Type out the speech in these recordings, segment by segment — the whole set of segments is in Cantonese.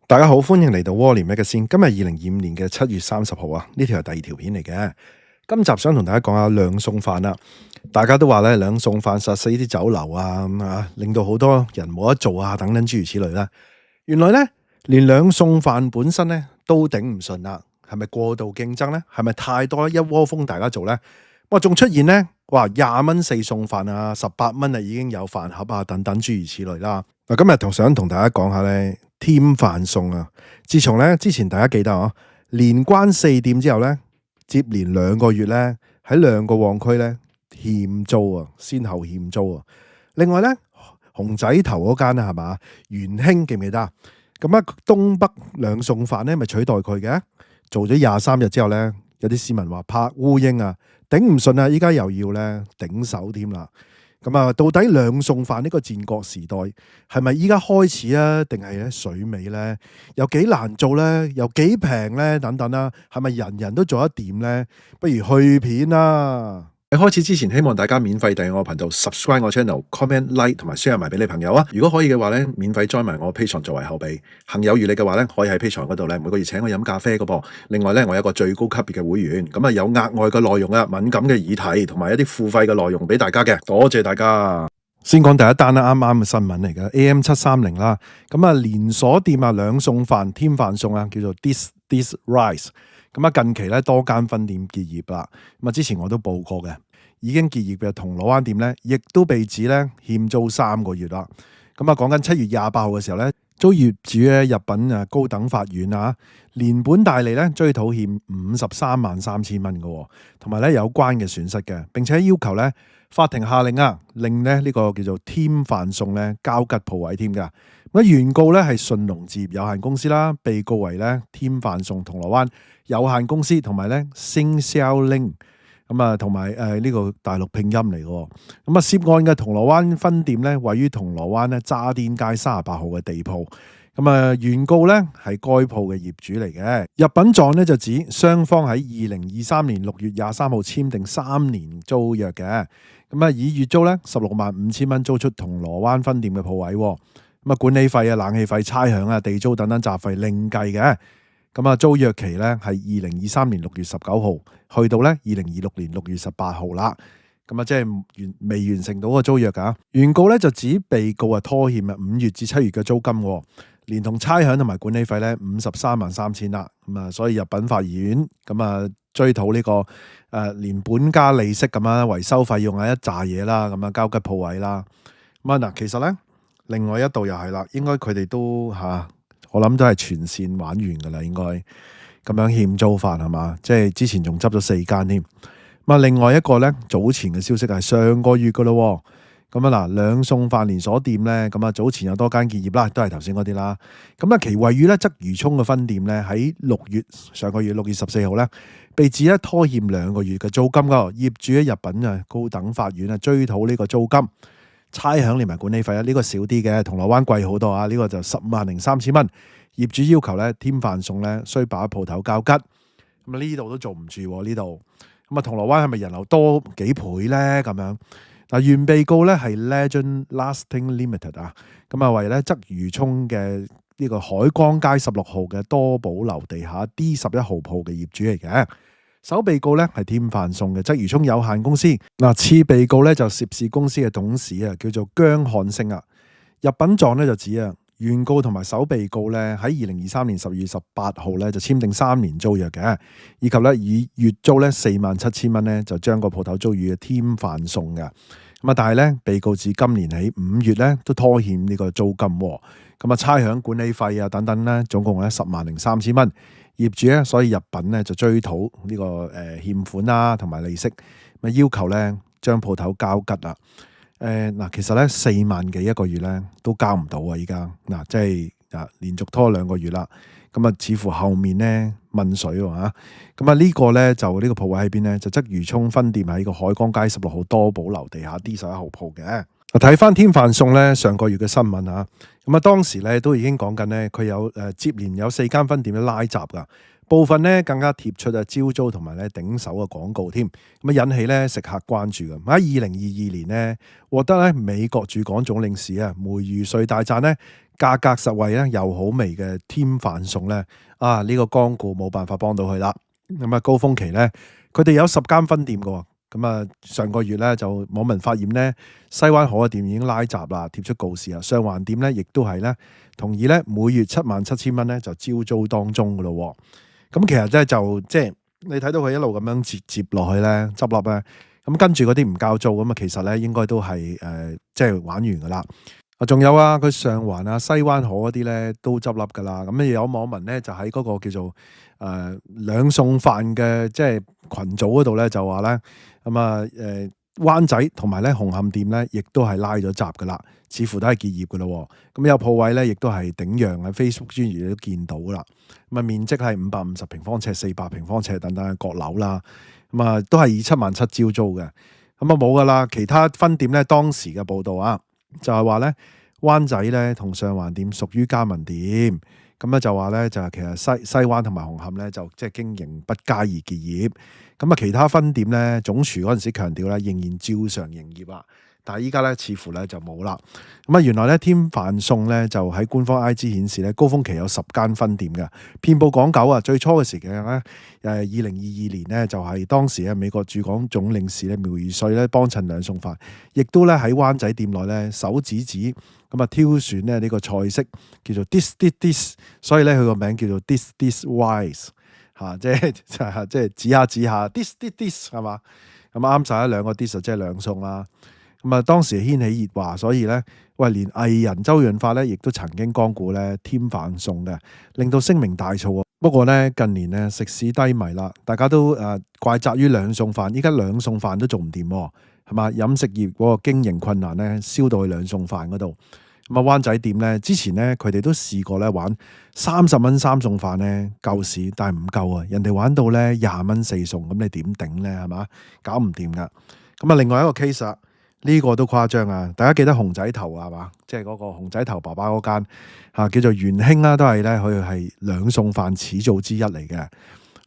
大家好，歡迎嚟到窩廉一嘅先。今日2025年嘅7月30號啊，呢條係第二條片嚟嘅。今集想同大家講下兩餸飯啦。大家都話咧，兩餸飯殺死啲酒樓啊，咁啊，令到好多人冇得做啊，等等諸如此類啦。原來咧，連兩餸飯本身咧都頂唔順啦。係咪過度競爭咧？係咪太多一窩蜂大家做咧？哇，仲出現咧，哇，20蚊四餸飯啊，18蚊啊已經有飯盒啊，等等諸如此類啦。嗱，今日想同大家講下咧。添飯餸啊！自從咧之前大家記得啊，連關4店之後咧，接連2個月咧喺2個旺區咧欠租啊，先後欠租啊。另外咧，熊仔頭嗰間啊，係嘛，元興記唔記得啊？咁啊，東北兩餸飯咧咪取代佢嘅，做咗23日之後咧，有啲市民話拍烏蠅啊，頂唔順啊，依家又要咧頂手添啦。咁啊，到底兩餸飯呢個戰國時代係咪依家開始啊？定係咧水尾咧？有幾難做咧？有幾平咧？等等啦，係咪人人都做得掂咧？不如去片啦！喺開始之前，希望大家免費訂閱我頻道 ，subscribe 我 channel，comment like 同埋 share 埋俾你朋友啊！如果可以嘅話咧，免費 join 埋我 Patreon 作為後備。行有餘力嘅話咧，可以喺 Patreon 嗰度咧每個月請我飲咖啡嘅噃。另外咧，我有一個最高級別嘅會員，咁啊有額外嘅內容啊，敏感嘅議題同埋一啲付費嘅內容俾大家嘅，多謝大家。先講第一單啦，啱啱嘅新聞嚟嘅 AM730啦，咁啊連鎖店啊兩餸飯添飯餸啊，叫做 This Rice。咁啊，近期咧多間分店結業啦。咁啊，之前我都報過嘅，已經結業嘅銅鑼灣店咧，亦都被指咧欠租3個月啦。咁啊，講緊7月28號嘅時候咧，遭業主咧入稟啊高等法院啊，連本帶利咧追討欠533000蚊嘅，同埋咧有關嘅損失嘅，並且要求咧法庭下令啊，令咧呢個叫做添飯餸咧交吉鋪位添㗎。咁原告咧係順隆置業有限公司啦，被告為咧添飯餸銅鑼灣有限公司，同埋咧星燒拎咁啊，同埋呢個大陸拼音嚟嘅。咁啊，涉案嘅銅鑼灣分店咧位於銅鑼灣咧渣甸街38號嘅地鋪。咁啊，原告咧係該鋪嘅業主嚟嘅。入稟狀咧就指雙方喺2023年6月23號簽訂3年租約嘅。咁啊，以月租咧165000蚊租出銅鑼灣分店嘅鋪位。咁啊，管理費啊、冷氣費、差餉啊、地租等等雜費另計嘅。咁啊，租約期咧係2023年6月19號，去到咧2026年6月18號啦。咁啊，即係未完成到個租約噶。原告咧就指被告啊拖欠啊5月至7月嘅租金，連同差餉同埋管理費咧533000啦。咁啊，所以入稟法院，咁啊追討呢個連本加利息咁啊維修費用啊一紮嘢啦，咁啊交吉鋪位啦。咁啊嗱，其實咧另外一度又係啦，應該佢哋都我諗都係全線玩完噶啦，應該咁樣欠租法係嘛？即係之前仲執咗4間添。咁啊，另外一個咧，早前嘅消息係上個月噶咯。咁啊嗱，兩餸飯連鎖店咧，咁啊早前有多間結業啦，都係頭先嗰啲啦。咁啊，其位於咧鰂魚涌嘅分店咧，喺上個月6月14號咧，被指咧拖欠2個月嘅租金噶，業主咧入稟啊高等法院啊追討呢個租金。差餉連埋管理費啊，呢個少啲嘅，銅鑼灣貴好多啊，呢個就15,000蚊。業主要求咧添飯餸咧，需把鋪頭交吉。咁啊呢度都做唔住呢度。咁啊銅鑼灣係咪人流多幾倍咧？咁樣嗱，原被告咧係 Legend Lasting Limited 啊，咁啊為咧鰂魚涌嘅呢個海光街16號嘅多寶樓地下 D11號鋪嘅業主嚟嘅。首被告咧係添飯餸嘅鰂魚涌有限公司，嗱次被告咧就涉事公司嘅董事啊，叫做姜漢星啊。入稟狀咧就指啊，原告同埋首被告咧喺2023年12月18號咧就簽訂3年租約嘅，以及咧以月租咧47000蚊咧就將個鋪頭租予添飯餸嘅。咁啊，但係咧被告自今年起5月咧都拖欠呢個租金，咁啊差餉管理費啊等等咧，總共咧10,03000蚊。業主咧，所以入稟咧就追討呢個欠款啦，同埋利息，咪要求咧將鋪頭交吉啦。嗱，其實咧4萬幾一個月咧都交唔到啊！依家嗱，即係連續拖2個月啦，咁啊，似乎後面咧問水喎嚇。咁啊，呢個咧就呢個鋪位喺邊咧？就鰂魚涌分店喺個海光街16號多寶樓地下 D11號鋪嘅。睇翻添飯餸咧，上個月嘅新聞啊，咁啊當時咧都已經講緊咧，佢有接連有4間分店嘅拉閘噶，部分咧更加貼出招租同埋咧頂手嘅廣告添，咁啊引起咧食客關注嘅。喺2022年咧，獲得咧美國駐港總領事啊梅如瑞大讚咧，價格實惠咧又好味嘅添飯餸咧，呢個光顧冇辦法幫到佢啦。咁啊高峰期咧，佢哋有10間分店嘅喎。咁啊上個月咧就網民發現咧，西灣河嘅店已經拉閘啦，貼出告示啊。上環店咧亦都係咧同意咧每月77,000蚊咧就招租當中嘅咯。咁其實咧就即係你睇到佢一路咁樣接落去咧執笠咧，咁跟住嗰啲唔交租咁啊，其實咧應該都係即係玩完噶啦。仲有啊，佢上環啊、西灣河嗰啲咧都執笠噶啦。咁有網民咧就喺嗰個叫做兩餸飯嘅即係群組嗰度咧就話咧，灣仔同埋咧紅磡店咧亦都係拉咗閘噶啦，似乎都係結業噶咯。咁有鋪位咧亦都係頂讓喺 Facebook 專頁都見到啦。咁面積係550平方尺、400平方尺等等嘅閣樓啦。咁都係以77,000招租嘅。咁冇噶啦，其他分店咧當時嘅報道啊。就係話咧，灣仔咧同上環店屬於加盟店，咁咧就話咧就係其實西灣同埋紅磡咧就即係經營不佳而結業，咁其他分店咧總廚嗰陣時強調咧仍然照常營業啊，但係依家咧似乎咧就冇啦。原來咧添飯餸咧就喺官方 IG 顯示咧高峰期有10間分店嘅，遍佈港九啊。最初嘅時間咧2022年咧就係當時嘅美國駐港總領事咧苗如瑞咧幫襯兩餸飯，亦都咧喺灣仔店內咧手指咁挑選咧呢個菜式叫做 this， 所以咧佢個名叫做 this wise 即係指下 this 係嘛，咁啱晒兩個 this 即係兩餸啦。當時掀起熱話，所以咧連藝人周潤發咧亦都曾經光顧咧添飯餸嘅，令到聲名大噪。不過咧近年咧食肆低迷啦，大家都怪責於兩餸飯，依家兩餸飯都做唔掂，係嘛？飲食業嗰個經營困難咧燒到去兩餸飯嗰度。灣仔店咧之前咧佢哋都試過咧玩30蚊三餸飯咧夠市，但係唔夠啊！人哋玩到咧20蚊4餸，咁你點頂咧？係嘛？搞唔掂噶。另外一個 case 啊。呢個都誇張啊！大家記得熊仔頭係嘛？即係嗰個熊仔頭爸爸嗰間叫做元興啦，都係咧佢係兩餸飯始祖之一嚟嘅。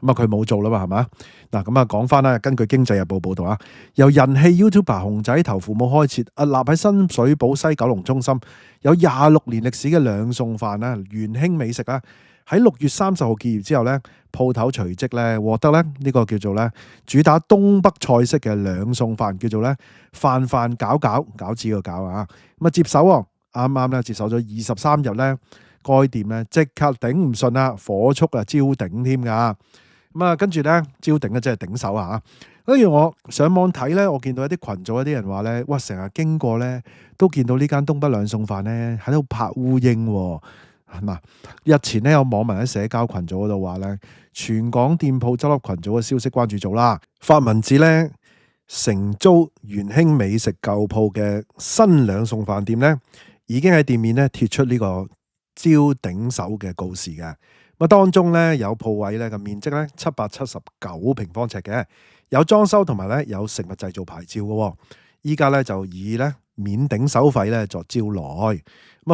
佢冇做啦嘛，係嘛？嗱講翻啦，根據經濟日報報道啊，由人氣 YouTuber 熊仔頭父母開設，立喺新水埗西九龍中心，有26年歷史嘅兩餸飯啦，元興美食啦。喺6月30號結業之後咧，鋪頭隨即咧獲得咧呢個叫做咧主打東北菜式嘅兩餸飯，叫做咧飯餃子個餃啊。接手啱啱咧接手咗23日咧，該店咧即刻頂唔順啦，火速招頂添噶。跟住咧招頂咧即係頂手啊。跟住我上網睇咧，我見到一啲群組一啲人話咧，哇成日經過咧都見到呢間東北兩餸飯咧喺度拍烏蠅。日前咧有網民喺社交群組嗰度話咧，全港店鋪執笠群組嘅消息關注組啦，發文指咧承租元興美食舊鋪嘅新兩餸飯店咧，已經喺店面咧貼出呢個招頂手嘅告示嘅。當中咧有鋪位咧嘅面積咧779平方尺嘅，有裝修同埋咧有食物製造牌照嘅。依家咧就以咧免頂收費咧作招來。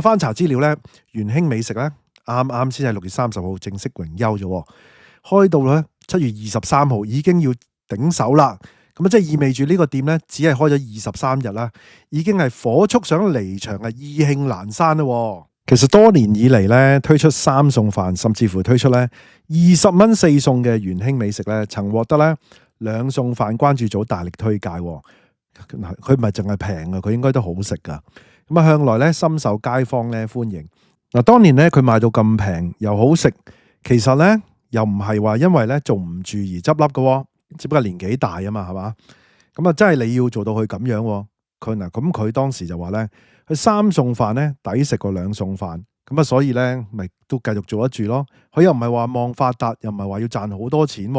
翻查資料咧，元興美食咧啱先係6月30號正式榮休咗，開到咧7月23號已經要頂手啦。即係意味住呢個店咧只係開咗23日啦，已經係火速想離場嘅意興闌珊啦。其實多年以嚟咧推出三餸飯，甚至乎推出咧20蚊4餸嘅元興美食咧，曾獲得咧兩餸飯關注組大力推介。佢唔係淨係平啊，佢應該都好食噶。向來咧深受街坊咧歡迎。當年咧佢賣到咁平又好食，其實咧又唔係話因為咧做唔住而執笠嘅，只不過年紀大啊嘛，係嘛？真係你要做到佢咁樣。佢當時就話咧，佢三餸飯咧抵食過兩餸飯，所以咧咪都繼續做得住咯。佢又唔係話望發達，又唔係話要賺好多錢，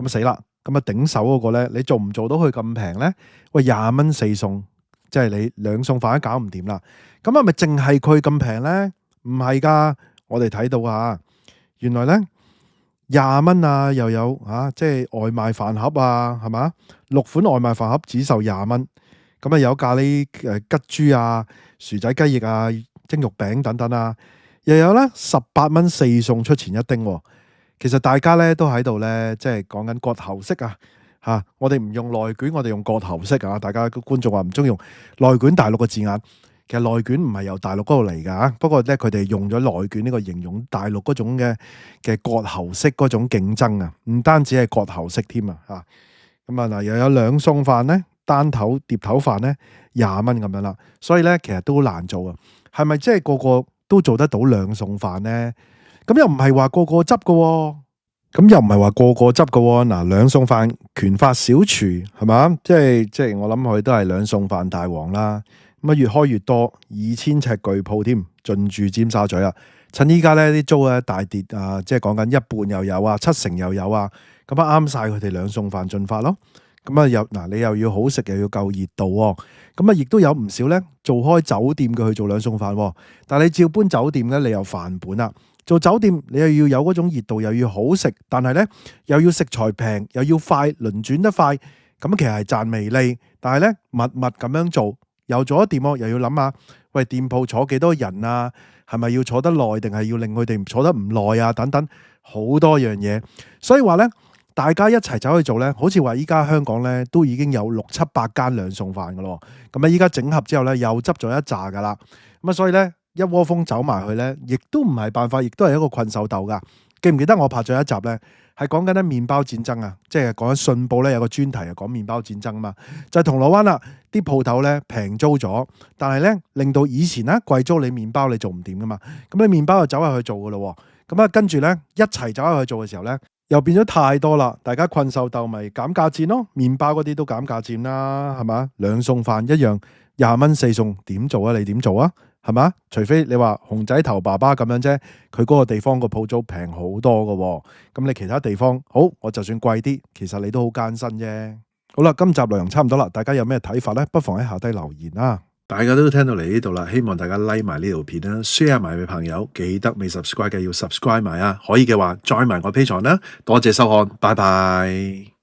死啦！頂手嗰個咧，你做唔做到佢咁平咧？喂，20蚊4餸。即係你兩餸飯都搞唔掂啦，咁係咪淨係佢咁平咧？唔係噶，我哋睇到啊，原來咧20蚊啊，又有即係外賣飯盒啊，係嘛？6款外賣飯盒只售20蚊，有咖喱吉豬啊、薯仔雞翼啊、蒸肉餅等等啊，又有咧18蚊4餸出前一丁。其實大家咧都喺度咧，即係講緊割喉式啊。我哋唔用內卷，我哋用割喉式啊！大家觀眾話唔中意用內卷大陸嘅字眼，其實內卷唔係由大陸嗰度嚟㗎，不過咧佢哋用咗內卷呢個形容大陸嗰種嘅割喉式嗰種競爭啊，唔單止係割喉式添啊嚇。咁啊嗱，又有兩餸飯咧，單頭碟頭飯咧20蚊咁樣啦，所以咧其實都好難做啊。係咪即係個個都做得到兩餸飯咧？咁又唔係話個個執㗎喎。咁又唔係話個個執㗎喎。嗱，兩餸飯拳法小廚係嘛？即係我諗佢都係兩餸飯大王啦。咁啊越開越多，2000尺巨鋪添，進駐尖沙咀啦。趁依家咧啲租咧大跌啊，即係講緊一半又有啊，70%又有啊，咁啊啱晒佢哋兩餸飯進發咯。咁啊又嗱，你又要好食又要夠熱度喎。咁啊亦都有唔少咧做開酒店嘅去做兩餸飯喎，但係你照搬酒店咧，你又飯本啦。做酒店你又要有嗰種熱度，又要好食，但係咧又要食材平，又要快，輪轉得快，咁其實係賺微利。但係咧密密咁樣做，又做得掂喎，又要諗下，喂，店鋪坐幾多人啊？係咪要坐得耐，定係要令佢哋坐得唔耐啊？等等好多樣嘢，所以話咧，大家一齊走去做咧，好似話依家香港咧都已經有6、7、8間兩餸飯噶咯。咁啊，依家整合之後咧，又執咗一紮噶啦。咁啊，所以咧一窩蜂走埋去咧，亦都唔係辦法，亦都係一個困獸鬥噶。記唔記得我拍咗一集咧，係講緊咧麵包戰爭啊，即係講緊信報咧有個專題係講麵包戰爭啊嘛，就係銅鑼灣啦，啲鋪頭咧平租咗，但係咧令到以前咧貴租你麵包你做唔掂噶嘛，咁你麵包就走入去做噶咯，咁啊跟住咧一齊走入去做嘅時候咧，又變咗太多啦，大家困獸鬥咪減價戰咯，麵包嗰啲都減價戰啦，係嘛？兩餸飯一樣20蚊4餸，點做啊？你點做啊？係嘛？除非你話熊仔頭爸爸咁樣啫，佢嗰個地方個鋪租平好多噶喎。咁你其他地方好，我就算貴啲，其實你都好艱辛啫。好啦，今集內容差唔多啦，大家有咩睇法呢？不妨喺下低留言啦。大家都聽到嚟呢度啦，希望大家 like 埋呢條片啦 ，share 埋俾朋友，記得未 subscribe 嘅要 subscribe 埋啊。可以嘅話，join埋我 Patreon啦。多謝收看，拜拜。